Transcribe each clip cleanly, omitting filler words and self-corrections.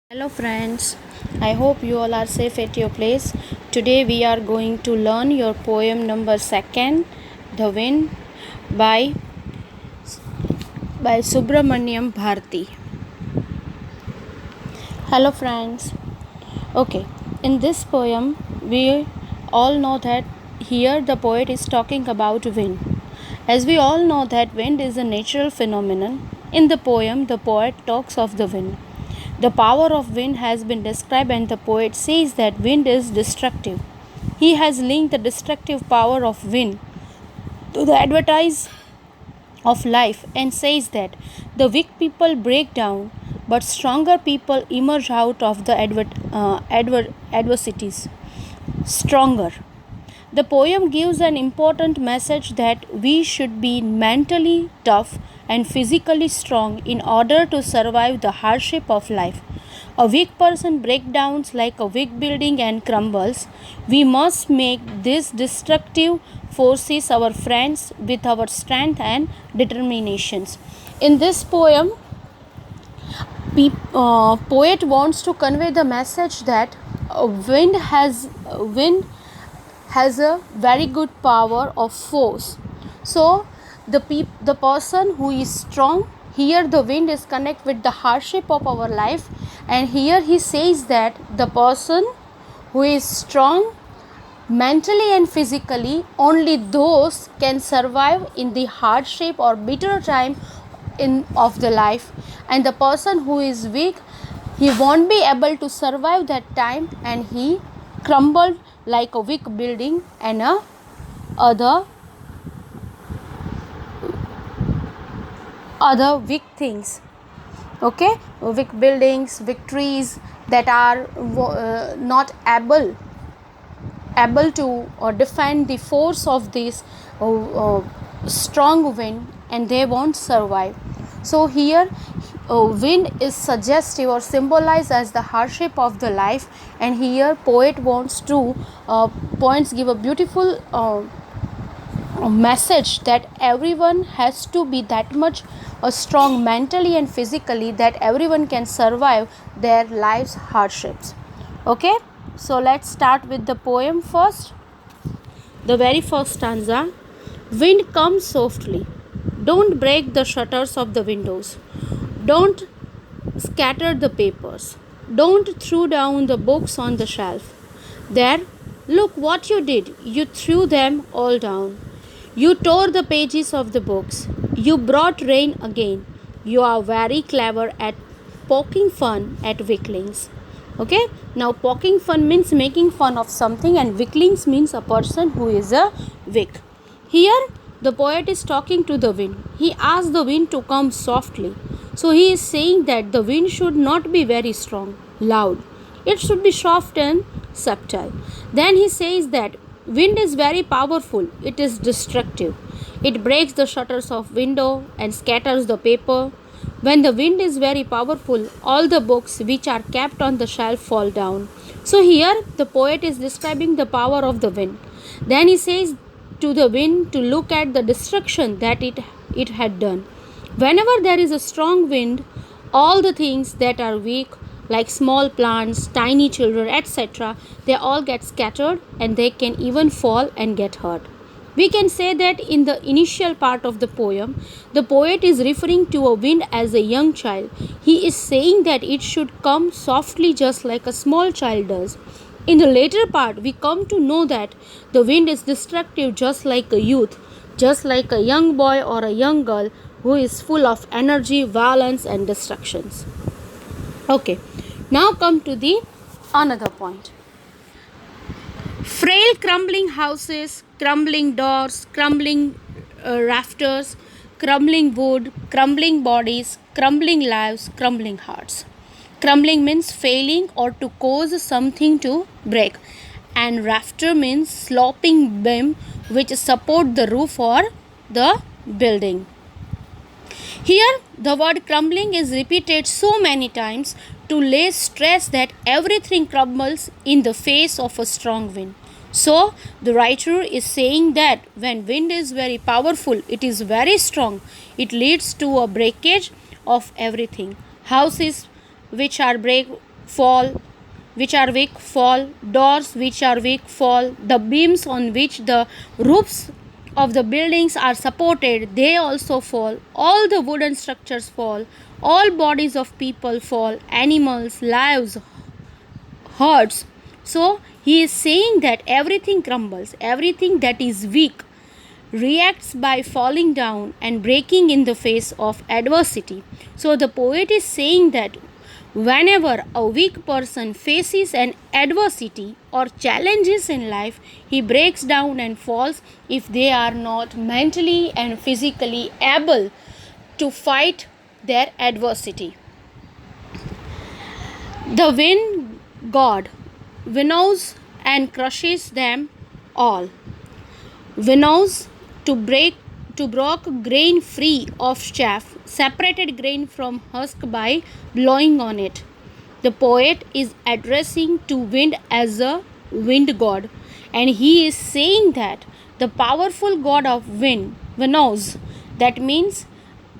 Hello friends, I hope you all are safe at your place. Today we are going to learn your poem number 2, The Wind by Subramaniam Bharti. Hello friends. Okay, in this poem we all know that here the poet is talking about wind. As we all know that wind is a natural phenomenon, in the poem the poet talks of the wind. The power of wind has been described, and the poet says that wind is destructive. He has linked the destructive power of wind to the advertise of life and says that the weak people break down, but stronger people emerge out of the adversities. Stronger. The poem gives an important message that we should be mentally tough and physically strong in order to survive the hardship of life. A weak person breaks down like a weak building and crumbles. We must make these destructive forces our friends with our strength and determinations. In this poem, poet wants to convey the message that wind has a very good power of force. So the person who is strong, here the wind is connect with the hardship of our life, and here he says that the person who is strong mentally and physically, only those can survive in the hardship or bitter time of the life, and the person who is weak, he won't be able to survive that time, and he crumbled like a weak building and other weak things. Okay, weak buildings, weak trees that are not able to defend the force of this strong wind, and they won't survive. So here wind is suggestive or symbolized as the hardship of the life, and here poet wants to points give a beautiful message that everyone has to be that much strong mentally and physically that everyone can survive their life's hardships. Okay, so let's start with the poem first. The very first stanza. Wind comes softly. Don't break the shutters of the windows. Don't scatter the papers. Don't throw down the books on the shelf. There, look what you did. You threw them all down. You tore the pages of the books. You brought rain again. You are very clever at poking fun at weaklings. Okay, now poking fun means making fun of something, and weaklings means a person who is a weak. Here, the poet is talking to the wind. He asks the wind to come softly. So he is saying that the wind should not be very strong, loud. It should be soft and subtle. Then he says that wind is very powerful. It is destructive. It breaks the shutters of window and scatters the paper. When the wind is very powerful, all the books which are kept on the shelf fall down. So here the poet is describing the power of the wind. Then he says to the wind to look at the destruction that it had done. Whenever there is a strong wind, all the things that are weak, like small plants, tiny children, etc., they all get scattered, and they can even fall and get hurt. We can say that in the initial part of the poem, the poet is referring to a wind as a young child. He is saying that it should come softly just like a small child does. In the later part, we come to know that the wind is destructive just like a youth, just like a young boy or a young girl who is full of energy, violence and destructions. Okay, now come to the another point. Frail crumbling houses, crumbling doors, crumbling rafters, crumbling wood, crumbling bodies, crumbling lives, crumbling hearts. Crumbling means failing or to cause something to break, and rafter means sloping beam which support the roof or the building. Here the word crumbling is repeated so many times to lay stress that everything crumbles in the face of a strong wind. So the writer is saying that when wind is very powerful, it is very strong, it leads to a breakage of everything. Houses which are fall, which are weak fall, doors which are weak fall, the beams on which the roofs of the buildings are supported, they also fall. All the wooden structures fall. All bodies of people fall. Animals, lives, herds. So he is saying that everything crumbles, everything that is weak reacts by falling down and breaking in the face of adversity. So the poet is saying that whenever a weak person faces an adversity or challenges in life, he breaks down and falls if they are not mentally and physically able to fight their adversity. The wind god winnows and crushes them all. Winnows to break grain free of chaff, separated grain from husk by blowing on it. The poet is addressing to wind as a wind god, and he is saying that the powerful god of wind winnows. That means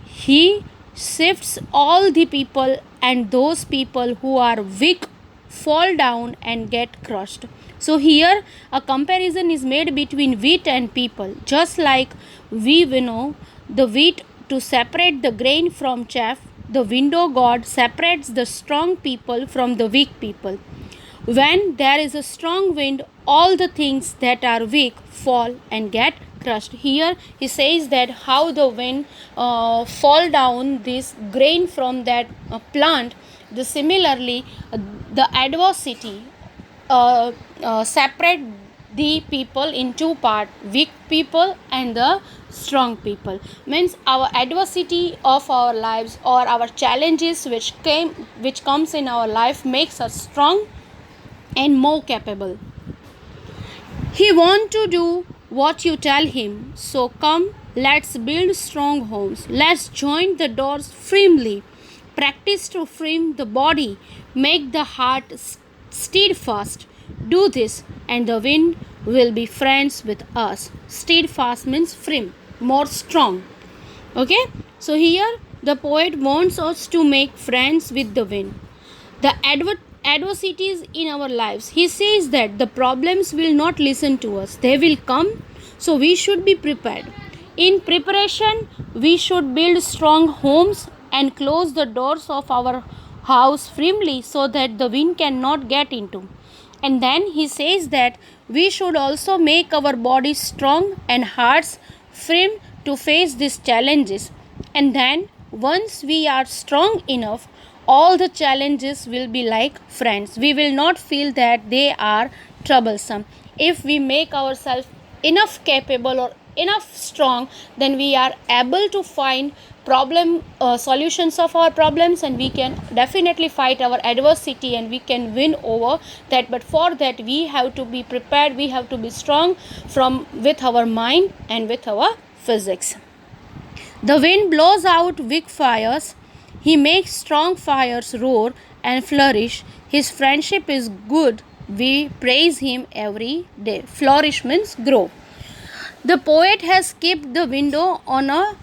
he shifts all the people, and those people who are weak fall down and get crushed. So here a comparison is made between wheat and people. Just like we winnow the wheat to separate the grain from chaff, the window god separates the strong people from the weak people. When there is a strong wind, all the things that are weak fall and get crushed. Here he says that how the wind fall down this grain from that plant. Similarly, the adversity separate the people in two parts, weak people and the strong people. Means our adversity of our lives or our challenges which comes in our life makes us strong and more capable. He wants to do what you tell him. So come, let's build strong homes. Let's join the doors firmly. Practice to frame the body. Make the heart steadfast. Do this, and the wind will be friends with us. Steadfast means firm, more strong. Okay? So here the poet wants us to make friends with the wind. The adversities in our lives, he says that the problems will not listen to us, they will come, so we should be prepared. In preparation, we should build strong homes and close the doors of our house firmly so that the wind cannot get into. And then he says that we should also make our bodies strong and hearts firm to face these challenges. And then once we are strong enough, all the challenges will be like friends. We will not feel that they are troublesome. If we make ourselves enough capable or enough strong, then we are able to find problem solutions of our problems, and we can definitely fight our adversity and we can win over that. But for that we have to be prepared, we have to be strong from with our mind and with our physics. The wind blows out weak fires. He makes strong fires roar and flourish. His friendship is good. We praise him every day. Flourish means grow. The poet has kept the window on a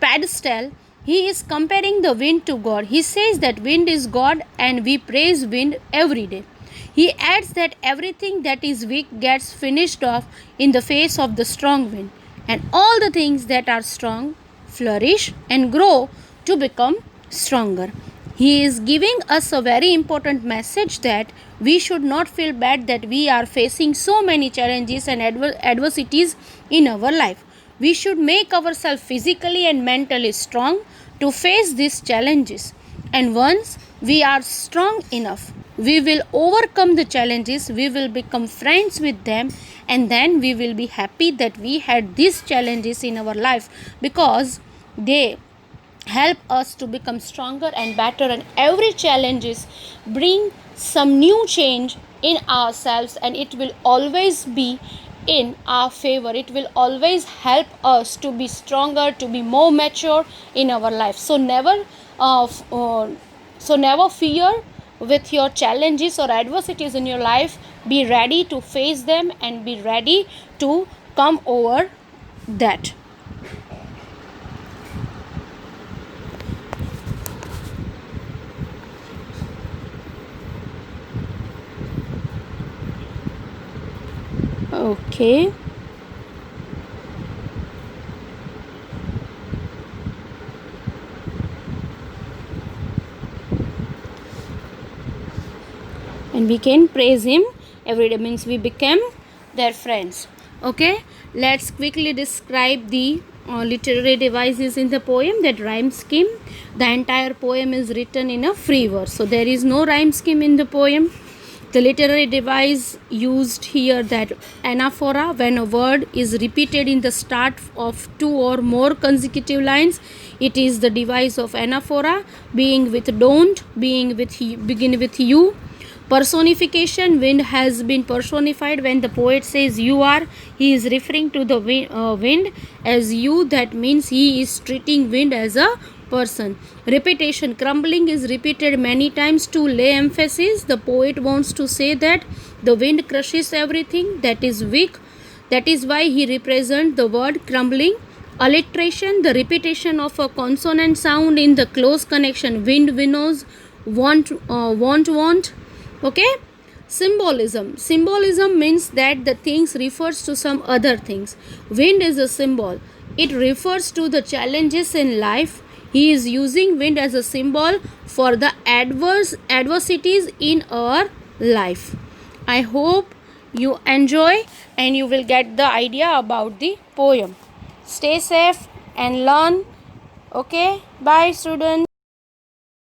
pedestal. He is comparing the wind to God. He says that wind is God and we praise wind every day. He adds that everything that is weak gets finished off in the face of the strong wind, and all the things that are strong flourish and grow to become stronger. He is giving us a very important message that we should not feel bad that we are facing so many challenges and adversities in our life. We should make ourselves physically and mentally strong to face these challenges. And once we are strong enough, we will overcome the challenges, we will become friends with them, and then we will be happy that we had these challenges in our life because they help us to become stronger and better, and every challenges bring some new change in ourselves, and it will always be in our favor. It will always help us to be stronger, to be more mature in our life. So never fear with your challenges or adversities in your life. Be ready to face them and be ready to come over that. Okay. And we can praise him every day, means we become their friends. Okay, let's quickly describe the literary devices in the poem. That rhyme scheme, the entire poem is written in a free verse, so there is no rhyme scheme in the poem. The literary device used here, that anaphora, when a word is repeated in the start of two or more consecutive lines, it is the device of anaphora. Being with don't, being with begin with you. Personification, wind has been personified. When the poet says you are, he is referring to the wind as you. That means he is treating wind as a person. Repetition, crumbling is repeated many times to lay emphasis. The poet wants to say that the wind crushes everything that is weak. That is why he represents the word crumbling. Alliteration, the repetition of a consonant sound in the close connection. Wind, winnows, want. Okay. Symbolism means that the things refers to some other things. Wind is a symbol. It refers to the challenges in life. He is using wind as a symbol for the adversities in our life. I hope you enjoy and you will get the idea about the poem. Stay safe and learn. Okay, bye students.